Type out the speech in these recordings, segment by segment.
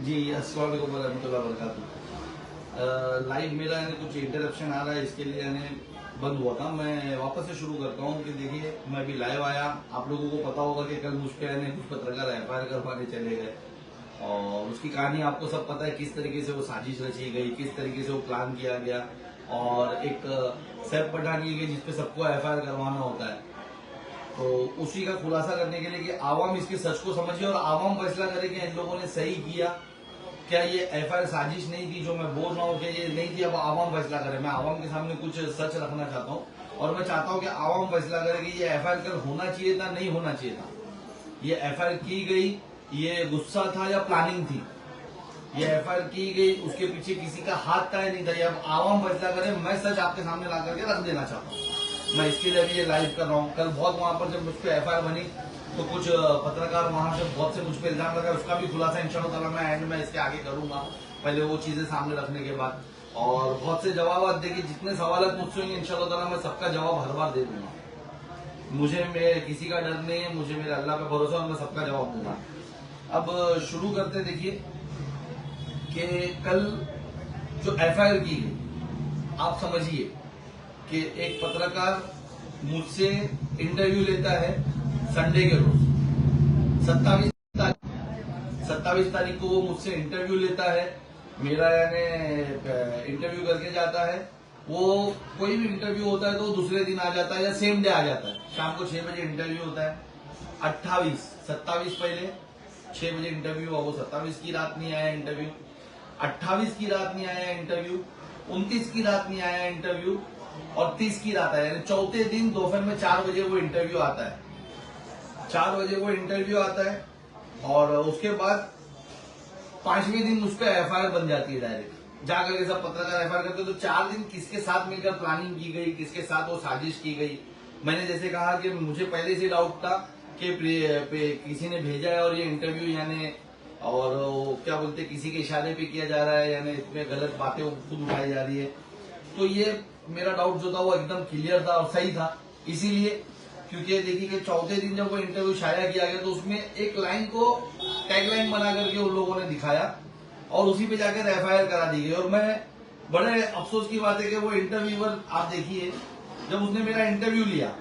जी, अस्सलाम वालेकुम वरहमतुल्लाहि वबरकातुहू। लाइव मेरा यानी कुछ इंटरप्शन आ रहा है, इसके लिए यानी बंद हुआ था। मैं वापस से शुरू करता हूँ कि देखिए, मैं अभी लाइव आया। आप लोगों को पता होगा कि कल मुझ पे यानी कुछ पत्रकार एफआईआर करवाने चले गए और उसकी कहानी आपको सब पता है, किस तरीके से वो साजिश रची गई, किस तरीके से वो प्लान किया गया। और एक सैफ पठान की गई जिसपे सबको एफआईआर करवाना होता है। तो उसी का खुलासा करने के लिए कि आवाम इसके सच को समझे और आवाम फैसला करे कि इन लोगों ने सही किया, क्या ये एफआईआर साजिश नहीं थी जो मैं बोल रहा हूँ कि ये नहीं थी। अब आवाम फैसला करे। मैं आवाम के सामने कुछ सच रखना चाहता हूँ और मैं चाहता हूँ कि आवाम फैसला करे कि ये एफआईआर कल होना चाहिए था, नहीं होना चाहिए था। ये एफआईआर की गई, ये गुस्सा था या प्लानिंग थी। ये एफआईआर की गई, उसके पीछे किसी का हाथ था या नहीं था, ये अब आवाम फैसला करे। मैं सच आपके सामने ला करके रख देना चाहता हूँ। मैं इसके लिए अभी ये लाइव कर रहा हूँ। कल बहुत वहां पर जब मुझ पर एफआईआर बनी तो कुछ पत्रकार वहां से बहुत से मुझ पर इल्जाम लगा। उसका भी खुलासा इंशाअल्लाह मैं एंड में इसके आगे करूंगा, पहले वो चीजें सामने रखने के बाद। और बहुत से जवाब देखिए, जितने सवाल मुझसे होंगे इंशाअल्लाह मैं सबका जवाब हर बार दे दूंगा। मुझे किसी का डर नहीं है, मुझे मेरे अल्लाह पे भरोसा और मैं सबका जवाब दूंगा। अब शुरू करते। देखिए कि कल जो एफआईआर की गई, आप समझिए कि एक पत्रकार मुझसे इंटरव्यू लेता है संडे के रोज 27 तारीख को वो मुझसे इंटरव्यू लेता है। मेरा यानी इंटरव्यू करके जाता है। वो कोई भी इंटरव्यू होता है तो दूसरे दिन आ जाता है या सेम डे आ जाता है। शाम को 6 बजे इंटरव्यू होता है। 27 पहले 6 बजे इंटरव्यू हुआ, वो 27 की रात नहीं आया इंटरव्यू, 28 की रात नहीं आया इंटरव्यू, 29 की रात नहीं आया इंटरव्यू और 30 की रात आया। यानी चौथे दिन दोपहर में 4 बजे वो इंटरव्यू आता है। 4 बजे वो इंटरव्यू आता है और उसके बाद 5वें दिन उस पर एफआईआर बन जाती है डायरेक्ट। जाकर के सब पत्रकार एफआईआर करते तो 4 दिन किसके साथ मिलकर प्लानिंग की गई, किसके साथ वो साजिश की गई। मैंने जैसे कहा कि मुझे पहले से डाउट था कि किसी ने भेजा है और ये इंटरव्यू यानी और क्या बोलते किसी के इशारे पे किया जा रहा है, यानी इसमें गलत बातें खुद उठाई जा रही है। तो ये मेरा डाउट जो था वो एकदम क्लियर था और सही था। इसीलिए क्योंकि देखिए कि चौथे दिन जब वो इंटरव्यू शाया किया गया तो उसमें एक लाइन को टैगलाइन बना करके उन लोगों ने दिखाया और उसी पे जाकर एफआईआर करा दी गई। और मैं बड़े अफसोस की बात है कि वो इंटरव्यूअर, आप देखिए जब उसने मेरा इंटरव्यू लिया,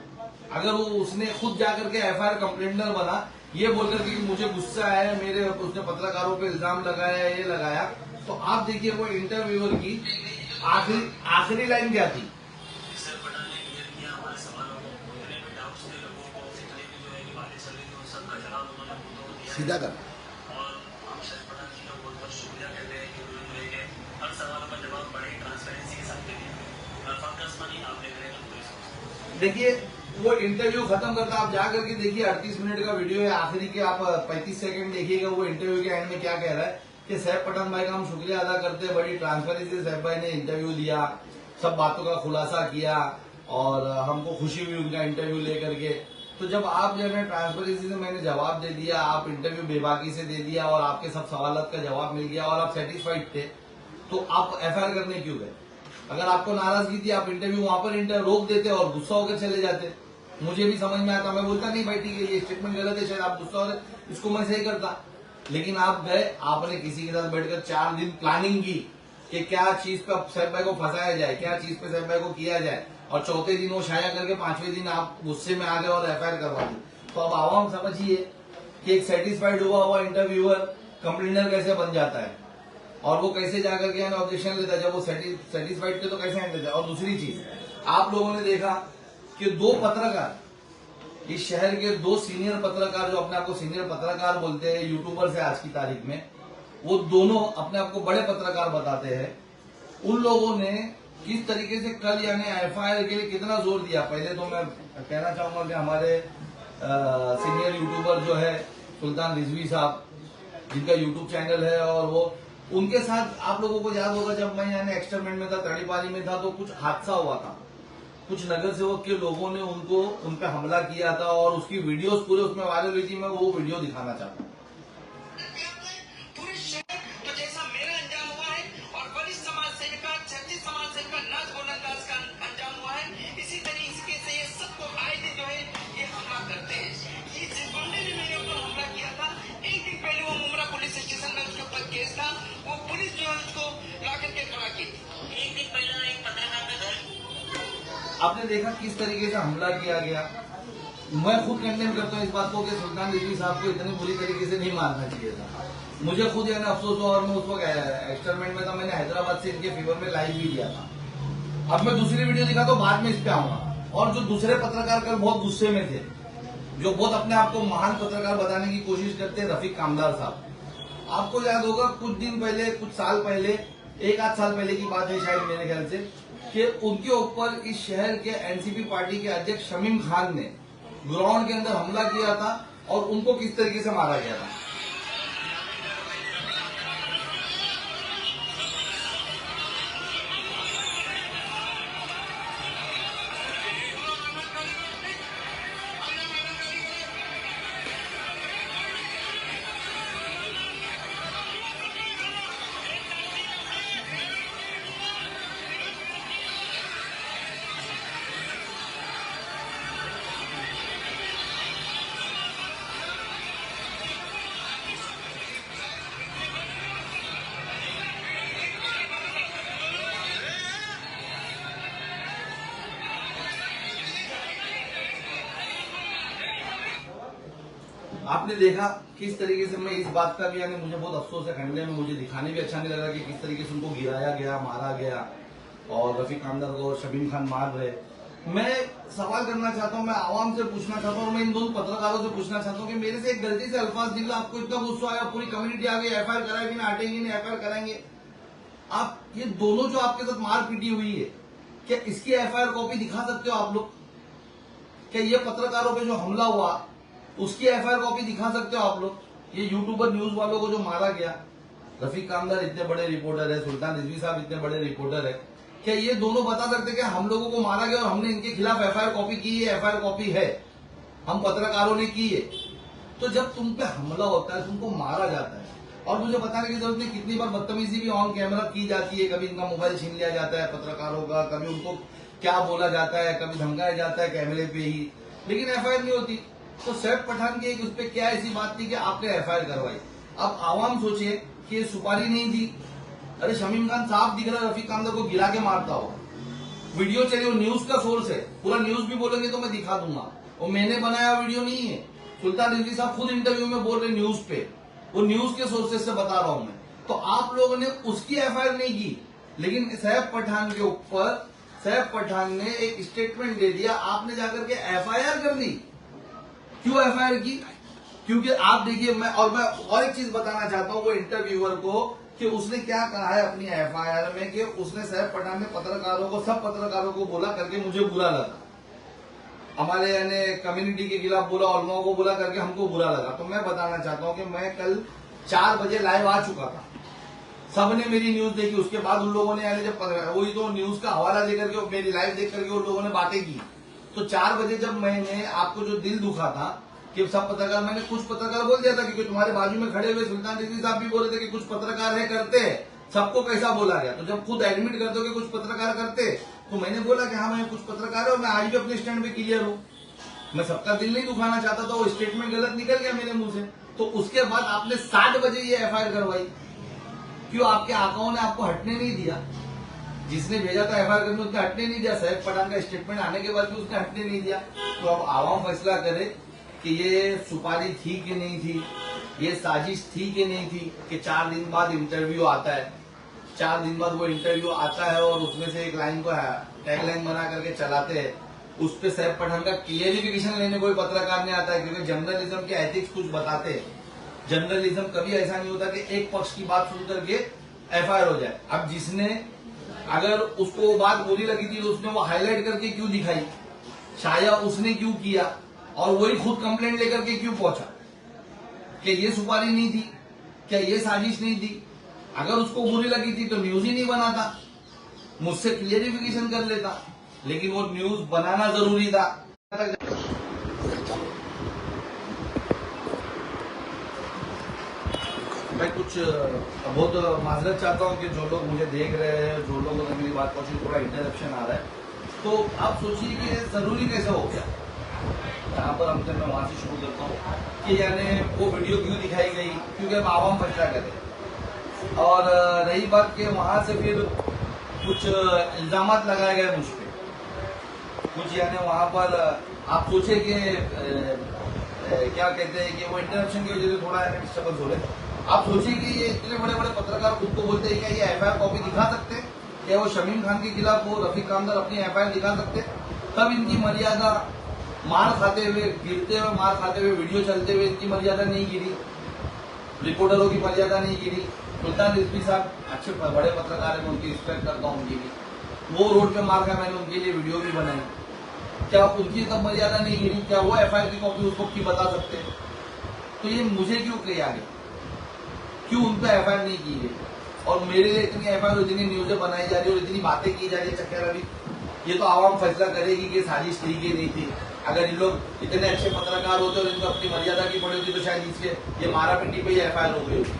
अगर वो उसने खुद जाकर के एफआईआर कंप्लेंटर बना ये बोलकर कि मुझे गुस्सा है, मेरे उसने पत्रकारों पे इल्जाम लगाया, ये लगाया, तो आप देखिए वो इंटरव्यूअर की आखिरी लाइन क्या थी। सीधा कर। देखिए वो इंटरव्यू खत्म करता, आप जाकर के देखिए 38 मिनट का वीडियो है, आखिरी के आप 35 सेकंड देखिएगा। वो इंटरव्यू के एंड में क्या कह रहा है कि सैफ पठान भाई का हम शुक्रिया अदा करते हैं, बड़ी ट्रांसपेरेंसी से सैफ भाई ने इंटरव्यू दिया, सब बातों का खुलासा किया और हमको खुशी हुई उनका इंटरव्यू लेकर के। तो जब आप जो है ट्रांसपेरेंसी से मैंने जवाब दे दिया, आप इंटरव्यू बेबाकी से दे दिया और आपके सब सवालों का जवाब मिल गया और आप सेटिस्फाइड थे, तो आप एफआईआर करने क्यों गए? अगर आपको नाराजगी थी आप इंटरव्यू वहां पर रोक देते और गुस्सा होकर चले जाते। मुझे भी समझ में आता, मैं बोलता नहीं भाई ठीक है ये स्टेटमेंट गलत है, शायद आप गुस्सा हो रहे, इसको मैं सही करता। लेकिन आप गए, आपने किसी के साथ बैठकर 4 दिन प्लानिंग की कि क्या चीज पे सैफ भाई को फंसाया जाए, क्या चीज पे सैफ भाई को किया जाए, और चौथे दिन वो शाया करके 5वें दिन आप गुस्से में आ गए और एफआईआर करवा दी। तो अब आवाम समझिए कि एक सेटिस्फाइड हुआ इंटरव्यूअर कंप्लेनर कैसे बन जाता है और वो कैसे जाकर के ऑब्जेक्शन लेता है। जब वो सेटिस्फाइड थे तो कैसे हैंड लेता है। और दूसरी चीज, आप लोगों ने देखा कि 2 पत्रकार, इस शहर के 2 सीनियर पत्रकार जो अपने आप को सीनियर पत्रकार बोलते हैं, यूट्यूबर्स है आज की तारीख में, वो दोनों अपने आप को बड़े पत्रकार बताते हैं। उन लोगों ने किस तरीके से कल यानी एफआईआर के लिए कितना जोर दिया। पहले तो मैं कहना चाहूंगा कि हमारे सीनियर यूट्यूबर जो है सुल्तान रिजवी साहब, जिनका यूट्यूब चैनल है, और वो उनके साथ आप लोगों को याद होगा जब मैं यानी एक्सटरमेंट में था, तड़ीपारी में था, तो कुछ हादसा हुआ था। कुछ नगर सेवक के लोगों ने उन पे हमला किया था और उसकी वीडियोस पूरे उसमें वायरल हुई थी। मैं वो वीडियो दिखाना चाहता हूँ। तो जैसा मेरा अंजाम हुआ है और वरिष्ठ समाज सेविका, चर्चित समाज सेविका नाज गोलंदाज का अंजाम हुआ है, इसी तरीके से ये सबको आए दिन जो है ये हमला करते हैं। ये जिस गुंडे ने मेरे ऊपर हमला किया था, एक दिन पहले वो मुमरा पुलिस स्टेशन में उसके ऊपर केस आपने देखा किस तरीके से हमला किया गया। मैं खुद कंडेम करता हूँ इस बात को कि सुल्तान रिजवी साहब को इतनी बुरी तरीके से नहीं मारना चाहिए था। मुझे खुद यानी अफसोस हुआ और मैं उस वक्त एक्सपेरिमेंट में था, मैंने हैदराबाद से इनके फीवर में लाइव भी दिया था। अब मैं दूसरी वीडियो दिखा तो बाद में इस पे आऊंगा। और जो दूसरे पत्रकार कल बहुत गुस्से में थे, जो बहुत अपने आप को महान पत्रकार बताने की कोशिश करते हैं, रफीक कामदार साहब, आपको याद होगा कुछ दिन पहले, कुछ साल पहले, 1-8 साल पहले की बात है शायद मेरे ख्याल से, कि उनके ऊपर इस शहर के एनसीपी पार्टी के अध्यक्ष शमीम खान ने ग्राउंड के अंदर हमला किया था और उनको किस तरीके से मारा गया था। आपने देखा किस तरीके से, मैं इस बात का भी यानी मुझे बहुत अफसोस है, खंडे में मुझे दिखाने भी अच्छा नहीं लगा कि किस तरीके से उनको गिराया गया, मारा गया और रफीक कामदार को शमीम खान मार रहे। मैं सवाल करना चाहता हूं, मैं आवाम से पूछना चाहता हूं और मैं इन दोनों पत्रकारों से पूछना चाहता हूं कि मेरे से एक गलती से अल्फाज निकला, आपको इतना गुस्सा आया, पूरी कम्युनिटी आ गई, एफआईआर कराएंगे ना, हटेंगे नहीं, एफआईआर कराएंगे। आप ये दोनों जो आपके साथ मार पीटी हुई है, क्या इसकी एफआईआर कॉपी दिखा सकते हो आप लोग? क्या ये पत्रकारों पे जो हमला हुआ उसकी एफआईआर कॉपी दिखा सकते हो आप लोग? ये यूट्यूबर न्यूज वालों को जो मारा गया, रफीक कामदार इतने बड़े रिपोर्टर है, सुल्तान रिजवी साहब इतने बड़े रिपोर्टर है, क्या ये दोनों बता सकते कि हम लोगों को मारा गया और हमने इनके खिलाफ एफआईआर कॉपी की है, एफआईआर कॉपी है, हम पत्रकारों ने की है? तो जब तुम पे हमला होता है, तुमको मारा जाता है और मुझे बताने की जरूरत नहीं कितनी बार बदतमीजी भी ऑन कैमरा की जाती है, कभी इनका मोबाइल छीन लिया जाता है पत्रकारों का, कभी उनको क्या बोला जाता है, कभी धमकाया जाता है कैमरे पे ही, लेकिन एफआईआर नहीं होती। तो सैफ पठान की एक उस पर क्या ऐसी बात थी कि आपने एफआईआर करवाई? अब आवाम सोचे कि ये सुपारी नहीं दी, अरे शमीम खान साफ दिख रहा है रफीक कामदार को गिरा के मारता हो, वीडियो चलिए, न्यूज का सोर्स है, पूरा न्यूज भी बोलेंगे तो मैं दिखा दूंगा, वो मैंने बनाया वीडियो नहीं है, सुल्तान रिजवी साहब खुद इंटरव्यू में बोल रहे न्यूज पे, वो न्यूज के सोर्सेज से बता रहा हूं मैं। तो आप लोगों ने उसकी एफआईआर नहीं की, लेकिन सैफ पठान के ऊपर सैफ पठान ने एक स्टेटमेंट दे दिया, आपने जाकर के एफआईआर कर दी। क्यों एफआईआर की? क्योंकि आप देखिए, मैं और एक चीज बताना चाहता हूं वो इंटरव्यूअर को, कि उसने क्या कहा है अपनी एफआईआर में, कि उसने सैफ पठान ने पत्रकारों को, सब पत्रकारों को बोला करके मुझे बुरा लगा, हमारे यानी कम्युनिटी के खिलाफ बोला, उलमाओं को बोला करके हमको बुरा लगा। तो मैं बताना चाहता हूं कि मैं कल 4 बजे लाइव आ चुका था, सबने मेरी न्यूज देखी, उसके बाद उन लोगों ने यानी जब वही तो न्यूज का हवाला देकर के, मेरी लाइव देख करके उन लोगों ने बातें की। तो 4 बजे जब मैंने आपको जो दिल दुखा था कि सब पत्रकार, मैंने कुछ पत्रकार बोल दिया था, क्योंकि तुम्हारे बाजू में खड़े हुए सुल्तान रिजवी साहब भी बोल रहे थे कि कुछ पत्रकार है करते हैं, सबको कैसा बोला गया। तो जब खुद एडमिट करते हो कि कुछ पत्रकार करते, तो मैंने बोला कि हाँ मैं कुछ पत्रकार है और मैं आज भी अपने स्टैंड पे क्लियर हूँ, मैं सबका दिल नहीं दुखाना चाहता था, वो स्टेटमेंट गलत निकल गया मेरे मुंह से। तो उसके बाद आपने 7 बजे ये एफआईआर करवाई, क्यों? आपके आकाओं ने आपको हटने नहीं दिया, जिसने भेजा था एफआईआर करने उसने हटने नहीं दिया, सैफ पठान का स्टेटमेंट आने के बाद भी उसने हटने नहीं दिया। तो अब आवाम फैसला करे कि ये सुपारी थी कि नहीं थी, ये साजिश थी कि नहीं थी, कि 4 दिन बाद इंटरव्यू आता है, 4 दिन बाद वो इंटरव्यू आता है और उसमें से एक लाइन को टैगलाइन बना करके चलाते हैं, उस पर सैफ पठान का क्लियरिफिकेशन लेने कोई पत्रकार नहीं आता है, क्योंकि जर्नलिज्म के एथिक्स कुछ बताते हैं। जर्नलिज्म कभी ऐसा नहीं होता कि एक पक्ष की बात सुन करके एफआईआर हो जाए। अब जिसने, अगर उसको वो बात बुरी लगी थी तो उसने वो हाईलाइट करके क्यों दिखाई, शायद उसने क्यों किया, और वही खुद कंप्लेंट लेकर के क्यों पहुंचा कि ये सुपारी नहीं थी, क्या ये साजिश नहीं थी? अगर उसको बुरी लगी थी तो न्यूज ही नहीं बनाता, मुझसे क्लियरिफिकेशन कर लेता, लेकिन वो न्यूज बनाना जरूरी था। मैं कुछ बहुत माजरत चाहता हूं कि जो लोग मुझे देख रहे हैं, जो लोगों ने मेरी बात पहुंची, थोड़ा इंटरप्शन आ रहा है, तो आप सोचिए कि जरूरी कैसे हो गया। यहाँ पर हमसे मैं वहां से शुरू करता हूँ कि यानी वो वीडियो क्यों दिखाई गई, क्योंकि हम आवाम फैसला करें। और रही बात कि वहां से फिर कुछ इल्जामात लगाए गए मुझ पे, कुछ यानी वहां पर आप सोचे कि क्या कहते हैं कि वो इंटरप्शन की वजह से थोड़ा डिस्टर्बेंस हो रहे। आप सोचिए कि ये इतने बड़े बड़े पत्रकार खुद को बोलते हैं, क्या ये एफआईआर कॉपी दिखा सकते हैं? क्या वो शमीम खान के खिलाफ वो रफीक कामदार अपनी एफआईआर दिखा सकते? तब इनकी मर्यादा मार खाते हुए, गिरते हुए, मार खाते हुए, वीडियो चलते हुए इनकी मर्यादा नहीं गिरी, रिपोर्टरों की मर्यादा नहीं गिरी। सुल्तान रिजवी साहब अच्छे बड़े पत्रकार हैं, उनकी रिस्पेक्ट करता हूँ उनकी भी, वो रोड पे मार खाया, मैंने उनके लिए वीडियो भी बनाई। क्या उनकी तब मर्यादा नहीं गिरी? क्या वो एफआईआर की कॉपी उसको की बता सकते हैं? तो ये मुझे क्यों किया गया, क्यों उन पर एफआईआर नहीं की गई? और मेरे लिए इतनी एफआईआर, इतनी न्यूजें बनाई जा रही है और इतनी बातें की जा रही है चक्कर अभी, ये तो आवाम फैसला करेगी कि साजिश थी कि नहीं थी। अगर इन लोग इतने अच्छे पत्रकार होते और इनको अपनी मर्यादा की पड़ी होती तो शायद इसलिए ये मारा पिट्टी पे ही एफआईआर हो गई होती।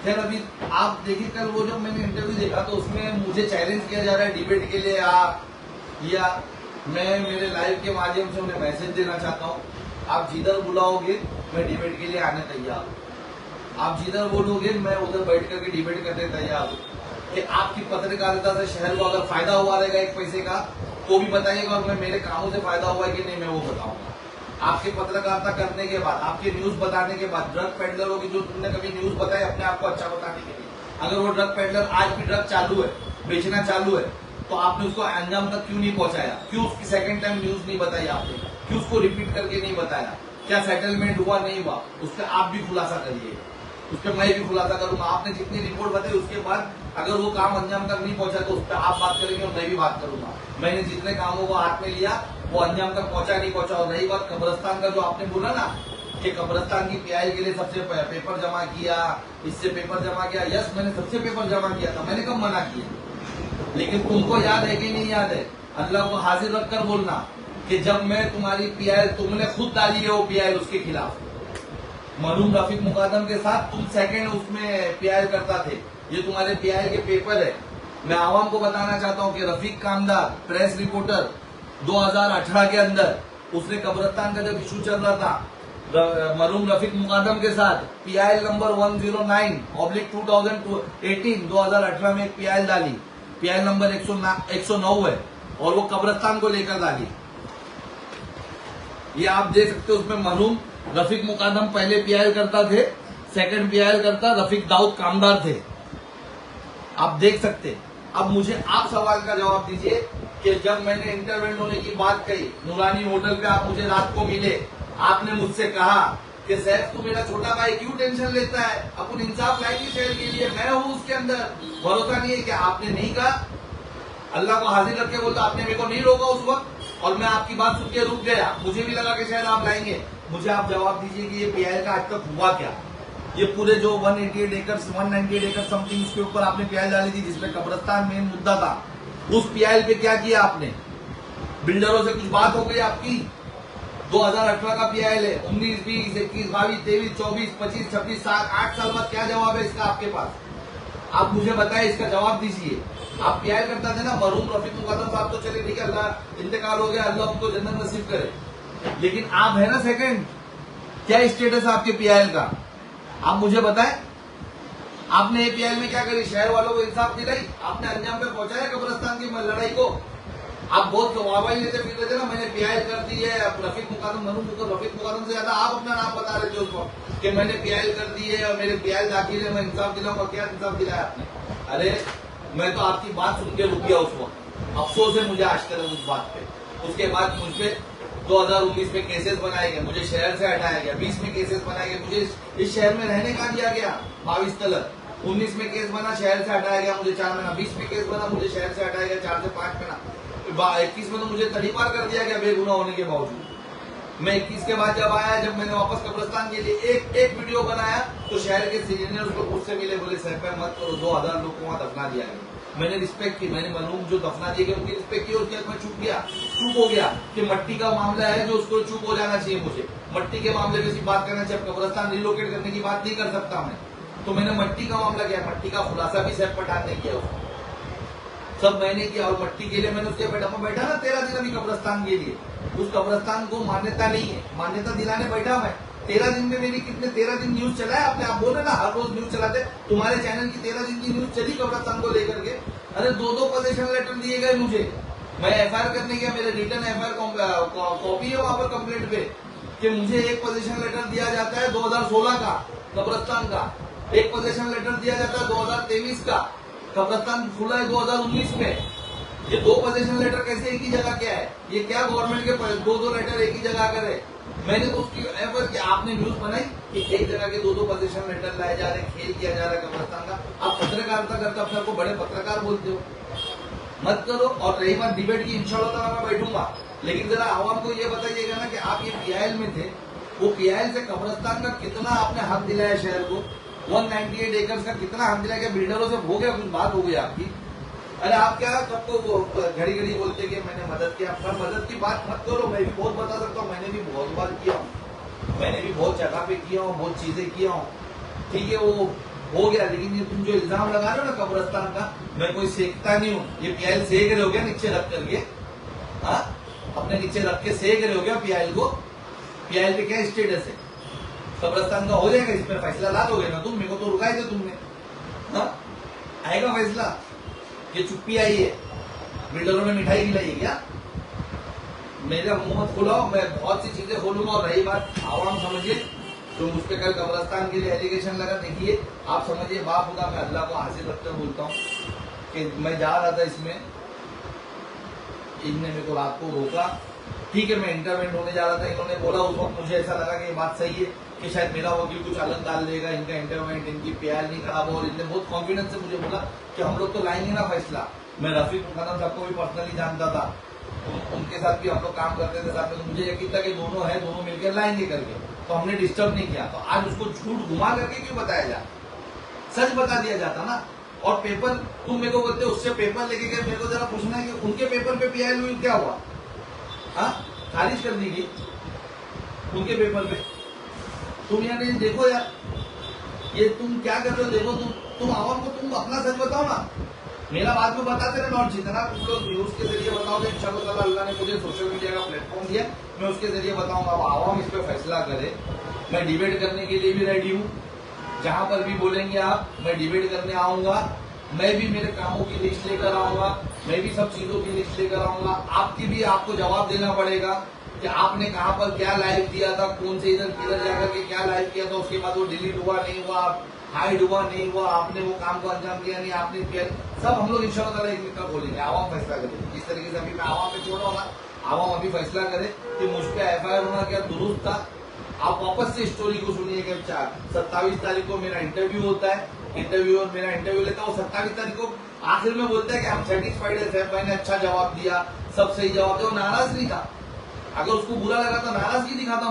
खैर अभी आप देखिए, कल वो जब मैंने इंटरव्यू देखा तो उसमें मुझे चैलेंज किया जा रहा है डिबेट के लिए, आप या मैं मेरे लाइव के माध्यम से उन्हें मैसेज देना चाहता हूँ, आप जिधर बुलाओगे मैं डिबेट के लिए आने तैयार हूँ। आप जिधर बोलोगे मैं उधर बैठ करके डिबेट करने तैयार हूँ। कि आपकी पत्रकारिता से शहर को अगर फायदा हुआ रहेगा एक पैसे का तो भी बताइएगा, और मैं मेरे कामों से फायदा हुआ है कि नहीं मैं वो बताऊंगा। आपकी पत्रकारिता करने के बाद, आपके न्यूज बताने के बाद, ड्रग पेडलरों की जो तुमने कभी न्यूज बताई अपने आप को अच्छा बताने के लिए, अगर वो ड्रग पेडलर आज भी ड्रग चालू है, बेचना चालू है, तो आपने उसको अंजाम तक क्यों नहीं पहुंचाया? क्यों उसकी सेकंड टाइम न्यूज नहीं बताई आपने? क्यों उसको रिपीट करके नहीं बताया? क्या सेटलमेंट हुआ नहीं हुआ? उस पर आप भी खुलासा करिए, उस पर मैं भी खुलासा करूंगा। आपने जितनी रिपोर्ट बताई उसके बाद अगर वो काम अंजाम तक नहीं पहुंचा तो उस पर आप बात करेंगे और मैं भी बात करूंगा। मैंने जितने कामों को हाथ में लिया वो अंजाम तक पहुंचा नहीं पहुंचा। और रही बात कब्रिस्तान का, जो आपने बोला ना कि कब्रिस्तान की पीआई के लिए सबसे पेपर जमा किया, इससे पेपर जमा किया, यस मैंने सबसे पेपर जमा किया था, मैंने कब मना किया? लेकिन तुमको याद है कि नहीं याद है? अल्लाह को हाजिर रखकर बोलना कि जब मैं तुम्हारी पीआई, तुमने खुद डाली है वो पीआई उसके खिलाफ, मरूम रफीक मुकादम के साथ तुम सेकंड उसमें पीआई करता थे, ये तुम्हारे पीआई के पेपर है। मैं आवाम को बताना चाहता हूं कि रफीक कामदार प्रेस रिपोर्टर 2018 के अंदर उसने कब्रिस्तान का जब इशू चल रहा था मरूम रफीक मुकादम के साथ पीआई नंबर 109/2018 2018 में एक पीआई डाली, पीआई नंबर 109 है और वो कब्रिस्तान को लेकर डाली। ये आप देख सकते हो, उसमें मरूम रफीक मुकादम पहले पीआई करता थे, सेकंड पीआई करता रफीक दाऊद कामदार थे, आप देख सकते। अब मुझे आप सवाल का जवाब दीजिए कि जब मैंने इंटरवेंट होने की बात कही नूरानी होटल पे, आप मुझे रात को मिले, आपने मुझसे कहा कि सैफ तू मेरा छोटा भाई क्यों टेंशन लेता है, अपन इंसाफ लाएंगे शहर के लिए, मैं हूं उसके अंदर, भरोसा नहीं है क्या? आपने नहीं कहा, अल्लाह को हाजिर रख के बोलता, आपने मेरे को नहीं रोका उस वक्त और मैं आपकी बात सुन के रुक गया, मुझे भी लगा कि शायद आप लाएंगे। मुझे आप जवाब दीजिए कि ये पीआई का आज तक हुआ क्या? ये पूरे जो 198 एकड़ समथिंग उसके ऊपर आपने पीआई डाली थी जिसमें कब्रिस्तान मेन मुद्दा था, उस पीआई पे क्या किया आपने? बिल्डरों से कुछ बात हो गई आपकी? 2018 का पीआई है, 19, 20, 21, 22, 23, 24, 25, 26, 8 साल बाद क्या जवाब है इसका आपके पास? आप मुझे बताइए, इसका जवाब दीजिए। आप पीआई करता थे ना मरूम रफीक मुकादम साहब, तो चले ठीक है, अल्लाह इंतकाल हो गया, अल्लाह उनको जन्नत नसीब करे, लेकिन आप है ना सेकंड, क्या स्टेटस है आपके पीआई का? आप मुझे बताएं। आपने एपीएल में क्या करी? शहर वालों को इंसाफ दिलाई, आपने अंजाम पे पहुंचाया कब्रिस्तान की लड़ाई को। आप बहुत वाहवाही लेते फिर रहे थे ना, मैंने पीआई कर दी है, रफीक मुकादम रफीक मुकादम से ज्यादा आप अपना नाम बता रहे थे उसको कि मैंने पीआई कर दी है और मेरे पीआई दाखिल है, मैं इंसाफ दिलाऊंगा। क्या इंसाफ दिलाया आपने? अरे मैं तो आपकी बात सुन के रुक गया उस वक्त, अफसोस है मुझे आज तक उस बात पे। उसके बाद मुझ पे 2019 में केसेस बनाए गए, मुझे शहर से हटाया गया, 20 में केसेस बनाए गए, मुझे इस शहर में रहने का दिया गया 22 तलक। 19 में केस बना, शहर से हटाया गया, मुझे 4 महीना। 20 में केस बना, मुझे शहर से हटाया गया 4 से 5 महीना। 21 में तो मुझे तड़ीपार कर दिया गया बेगुनाह होने के बावजूद। मैं 21 के बाद जब आया, जब मैंने वापस कब्रिस्तान के लिए एक वीडियो बनाया तो शहर के सीनियर्स को मुझसे मिले, बोले सर मत करो, 2000 लोग को वहां दफना दिया गया। मैंने रिस्पेक्ट की, मैंने मलूम जो दफना दिए गए उनकी रिस्पेक्ट की। उसके बाद मैं चुप हो गया कि मट्टी का मामला है जो उसको चुप हो जाना चाहिए। मुझे मट्टी के मामले में सिर्फ बात करना चाहिए, कब्रिस्तान रिलोकेट करने की बात नहीं कर सकता मैं, तो मैंने मट्टी का मामला किया। मट्टी का खुलासा भी सैफ पठान ने किया, उसको सब मैंने किया। और मट्टी के लिए मैंने उसके बैठा ना 13 दिन अभी कब्रिस्तान के लिए। उस कब्रिस्तान को मान्यता नहीं है, मान्यता दिलाने बैठा मैं। 13 दिन में मेरी कितने 13 दिन न्यूज चला है आपने? आप बोले ना हर रोज न्यूज चलाते, तुम्हारे चैनल की 13 दिन की न्यूज चली कब्रिस्तान को लेकर के। अरे 2 पोजीशन लेटर दिए गए मुझे, मैं एफआईआर करने गया, मेरे रिटर्न एफआईआर कॉपी है वहां पर कंप्लेंट पे कि मुझे एक पोजीशन लेटर दिया जाता है 2016 का कब्रस्तान का, एक पोजीशन लेटर दिया जाता है 2023 का, कब्रस्तान खुला है 2019 में। ये दो पोजीशन लेटर कैसे एक ही जगह क्या है? ये क्या गवर्नमेंट के दो लेटर एक ही जगह करे? मैंने तो उसकी एफआईआर कि आपने न्यूज बनाई कि एक जगह के दो पोजीशन लेटर लाए जा रहे, खेल किया जा रहा है कब्रस्तान का। आप पत्रकारिता करते अपने को बड़े पत्रकार बोलते हो, मत करो। और रही बात डिबेट की, इंशाल्लाह मैं बैठूंगा, लेकिन जरा आवाम को ये बताइएगा ना कि आप ये पीआईएल में थे, वो पीआईएल से कब्रस्तान का कितना आपने हक दिलाया शहर को? 198 एकर्स का कितना हक दिलाया? क्या बिल्डरों से हो गया, कुछ बात हो गई आपकी? अरे आप क्या सबको घड़ी घड़ी बोलते कि मैंने मदद किया, पर मदद की बात मत करो। मैं भी बहुत बता सकता हूँ, मैंने भी बहुत बार किया हूँ, मैंने भी बहुत जगह पे किया हूँ, बहुत चीजें किया हूँ, ठीक है, वो हो गया। लेकिन ये तुम जो इल्जाम लगा रहे हो ना कब्रस्तान का, मैं कोई सेकता नहीं हूँ। ये पीआईएल सेक रहे हो क्या नीचे रख करके? हाँ, अपने नीचे रख के सेक रहे हो क्या पीआईएल को? पीआईएल पे क्या स्टेटस है? कब्रस्तान का हो जाएगा, इस पर फैसला ला दोगे ना तुम? मेरे को तो रुकाए थे तुमने। हाँ, आएगा फैसला? ये चुप्पी आई है, बिल्डरों ने मिठाई खिलाई है क्या? मेरा मुंह मत खुलाओ, मैं बहुत सी चीजें खोलूंगा। और रही बात आवाम समझिए, तो मुझ पर कल कब्रस्तान के लिए एलिगेशन लगा, देखिए आप समझिए, बाप खुदा मैं अल्लाह को हासिल रखकर बोलता हूँ कि मैं जा रहा था इसमें, इनने मेरे को रात को रोका, ठीक है, मैं इंटरवेंट होने जा रहा था, इन्होंने बोला, उस वक्त मुझे ऐसा लगा कि ये बात सही है कि शायद मेरा वकील कुछ अलग डाल देगा, इनका इंटरवेंट, इनकी पीआईएल नहीं खराब हो। और इनने बहुत कॉन्फिडेंस से मुझे बोला कि हम लोग तो लाएंगे ना फैसला। मैं रफीक खान साहब को भी पर्सनली जानता था, उनके साथ भी हम लोग काम करते थे साथ में, तो मुझे यकीन था कि दोनों है, दोनों मिलकर लाएंगे करके, तो हमने डिस्टर्ब नहीं किया। तो आज उसको झूठ घुमा करके क्यों बताया जाए? सच बता दिया जाता ना। और पेपर तुम मेरे को बोलते उससे पेपर लेके गए, मेरे को जरा पूछना है कि उनके पेपर पे पीआईएल हुई क्या हुआ? हाँ, खारिज कर दी गई उनके पेपर पे। तुम यार देखो यार, ये तुम क्या कर रहे हो? देखो तुम आवाम को तुम अपना सच बताओ ना। मेरा बात में बताते रहे, और जितना तुम लोग न्यूज के जरिए बताओगे, इंशाल्लाह अल्लाह ने मुझे सोशल मीडिया का प्लेटफॉर्म दिया, मैं उसके जरिए बताऊंगा। अब आवाम इस पर फैसला करे। मैं डिबेट करने के लिए भी रेडी हूँ, जहां पर भी बोलेंगे आप, मैं डिबेट करने आऊंगा। मैं भी मेरे कामों की लिस्ट लेकर आऊंगा, मैं भी सब चीजों की लिस्ट लेकर आऊंगा। आपकी भी आपको जवाब देना पड़ेगा कि आपने कहां पर क्या लाइव किया था, कौन से इधर किधर जाकर के क्या लाइव किया था, उसके बाद वो डिलीट हुआ नहीं हुआ, हाइड हुआ नहीं हुआ, आपने वो काम को अंजाम दिया नहीं, आपने किया, सब हम लोग इंशाल्लाह एक मिनट का बोलेंगे। आवाम फैसला करेगी। इस तरीके से अभी मैं आवाम पे छोड़ रहा हूँ, आवाम अभी फैसला करे कि मुझ पर एफआईआर होना क्या दुरुस्त था। आप वापस से स्टोरी को सुनिए कि 27 तारीख को मेरा इंटरव्यू होता है, मेरा इंटरव्यू लेता हूँ 27 तारीख को। आखिर में बोलता है कि हम सेटिस्फाइड है, सैफ भाई ने अच्छा जवाब दिया, सब सही जवाब दिया। वो नाराज नहीं था, अगर उसको बुरा लगा तो नाराजगी दिखाता,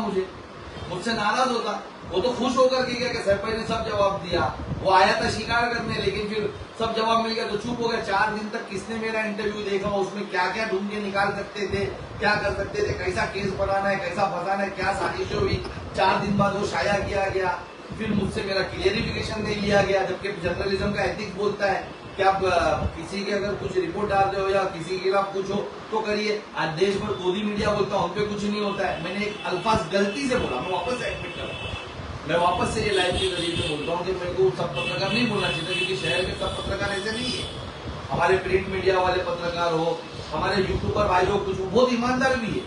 मुझसे नाराज होता। वो तो खुश होकर के गया कि सैफ भाई ने सब जवाब दिया। वो आया था शिकार करने, लेकिन फिर सब जवाब मिल गया तो चुप हो गया। 4 दिन तक किसने मेरा इंटरव्यू देखा, उसमें क्या क्या ढूंढ के निकाल सकते थे, क्या कर सकते थे, कैसा केस बनाना है, कैसा फंसाना है, क्या साजिशें हुई। 4 दिन बाद वो शाया किया गया, फिर मुझसे मेरा क्लियरिफिकेशन नहीं लिया गया। जबकि जर्नलिज्म का एथिक्स बोलता है कि आप किसी के अगर कुछ रिपोर्ट डाल रहे हो या किसी के खिलाफ कुछ हो तो करिए। आज देश भर गोदी मीडिया बोलता हूँ, उन पे कुछ नहीं होता है। मैंने एक अल्फाज गलती से बोला, मैं वापस एडमिट कर रहा हूँ, मैं वापस से ये लाइव के जरिए से बोलता हूँ कि मेरे को सब पत्रकार नहीं बोलना चाहिए, क्योंकि शहर के सब पत्रकार ऐसे नहीं है। हमारे प्रिंट मीडिया वाले पत्रकार हो, हमारे यूट्यूबर भाई हो, कुछ बहुत ईमानदार भी है,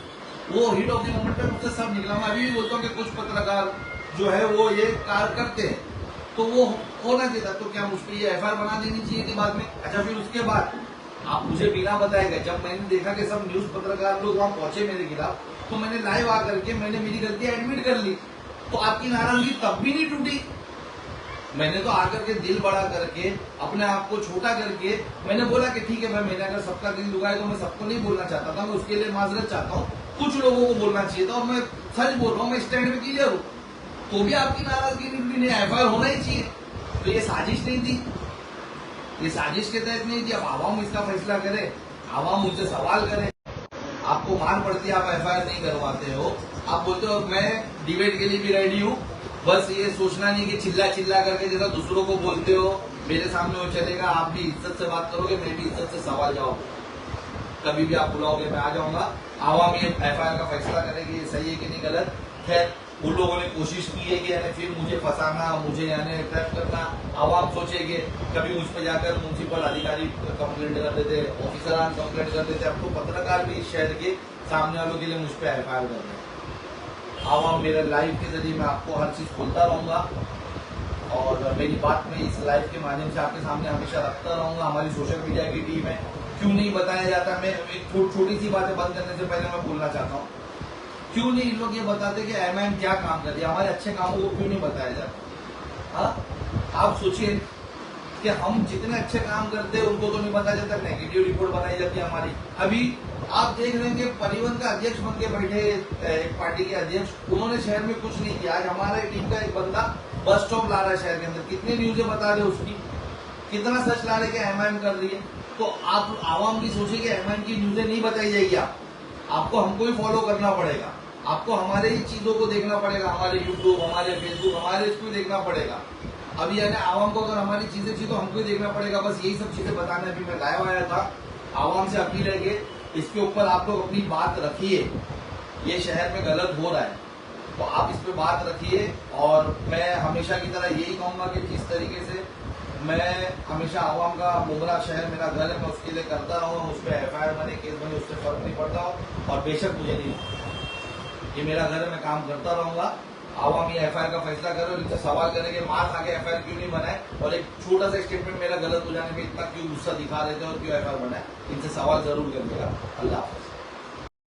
वो हिट ऑफ द मोमेंट पे मुझसे सब निकला। मैं अभी भी बोलता हूँ कि कुछ पत्रकार जो है वो ये कार्य करते हैं, तो वो होना चाहिए। तो क्या मुझ पर ये एफआईआर बना देनी चाहिए थी बाद में? अच्छा, फिर उसके बाद आप मुझे बिना बताए गए, जब मैंने देखा कि सब न्यूज पत्रकार लोग वहां पहुंचे मेरे खिलाफ, तो मैंने लाइव आकर के मैंने मेरी गलती एडमिट कर ली। तो आपकी नाराजगी तब भी नहीं टूटी। मैंने तो आकर के दिल बड़ा करके, अपने आप को छोटा करके मैंने बोला कि ठीक है भाई, मैंने अगर सबका दिल दुखाया तो मैं सबको नहीं बोलना चाहता था, मैं उसके लिए माजरत चाहता हूँ, कुछ लोगों को बोलना चाहिए था, और मैं सच बोल रहा हूँ, मैं स्टैंड में क्लियर हूँ। तो भी आपकी नाराजगी नहीं, एफआईआर होना ही चाहिए। तो ये साजिश नहीं थी, ये साजिश के तहत नहीं थी। अब आवाम इसका फैसला करे, आवाम मुझसे सवाल करे। आपको मार पड़ती है, आप एफआईआर नहीं करवाते हो, आप बोलते हो मैं डिबेट के लिए भी रेडी हूँ। बस ये सोचना नहीं कि चिल्ला चिल्ला करके जैसा दूसरों को बोलते हो मेरे सामने वो चलेगा। आप भी इज्जत से बात करोगे, मैं भी इज्जत से सवाल जवाब, कभी भी आप बुलाओगे मैं आ जाऊंगा। आवाम ये एफआईआर का फैसला करेगी ये सही है कि नहीं गलत। खैर उन लोगों ने कोशिश की है कि यानी फिर मुझे फंसाना, मुझे यानी ट्रैप करना। आवाम सोचेगी कभी मुझ पर जाकर म्यूनसिपल अधिकारी कंप्लेंट कर देते, ऑफिसरान कंप्लेंट कर देते, अब तो पत्रकार भी इस शहर के सामने वालों के लिए मुझ पर एफआईआर कर रहे हैं। आवाम मेरे लाइव के जरिए मैं आपको हर चीज खोलता रहूंगा और मेरी बात में इस लाइव के माध्यम से आपके सामने हमेशा रखता रहूंगा। हमारी सोशल मीडिया की टीम है, क्यों नहीं बताया जाता? मैं एक छोटी सी बातें बंद करने से पहले मैं बोलना चाहता हूँ, क्यों नहीं इन लोग ये बताते कि एमआईएम क्या काम करती है? हमारे अच्छे कामों को क्यों नहीं बताया जाता? हाँ, आप सोचिए कि हम जितने अच्छे काम करते हैं उनको तो नहीं बताया जाता, नेगेटिव रिपोर्ट बनाई जाती है हमारी। अभी आप देख रहे हैं कि परिवहन का अध्यक्ष बन के बैठे एक पार्टी के अध्यक्ष, उन्होंने शहर में कुछ नहीं किया। आज हमारे टीम का एक बंदा बस स्टॉप ला रहा है शहर के अंदर, कितनी न्यूजें बता रहे उसकी, कितना सच ला रहे कि एमआईएम कर रही है। तो आप आवाम की सोचिए कि एमआईएम की न्यूजें नहीं बताई जाएगी, आपको हमको ही फॉलो करना पड़ेगा, आपको हमारे ही चीजों को देखना पड़ेगा, हमारे यूट्यूब, हमारे फेसबुक, हमारे इसको देखना पड़ेगा। अभी यानी आवाम को अगर हमारी चीजें चाहिए तो हमको ही देखना पड़ेगा। बस यही सब चीजें बताने अभी मैं लाइव आया था। आवाम से अपील है कि इसके ऊपर आप लोग अपनी बात रखिए, ये शहर में गलत हो रहा है तो आप इस पे बात रखिए। और मैं हमेशा की तरह यही कहूंगा कि जिस तरीके से मैं हमेशा आवाम का मुगरा शहर मेरा घर है, मैं उसके लिए करता रहूंगा। उस पर एफआईआर बने, केस बने, उससे फर्क नहीं पड़ता और बेशक मुझे नहीं, ये मेरा घर है, मैं काम करता रहूंगा। आवाम ये एफआईआर का फैसला करे और इनसे सवाल करे कि मार्च आगे एफआईआर क्यों नहीं बनाए और एक छोटा सा स्टेटमेंट मेरा गलत हो जाने पे इतना क्यों गुस्सा दिखा रहे थे और क्यों एफआईआर बनाए, इनसे सवाल जरूर करिएगा। अल्लाह हाफ़िज़।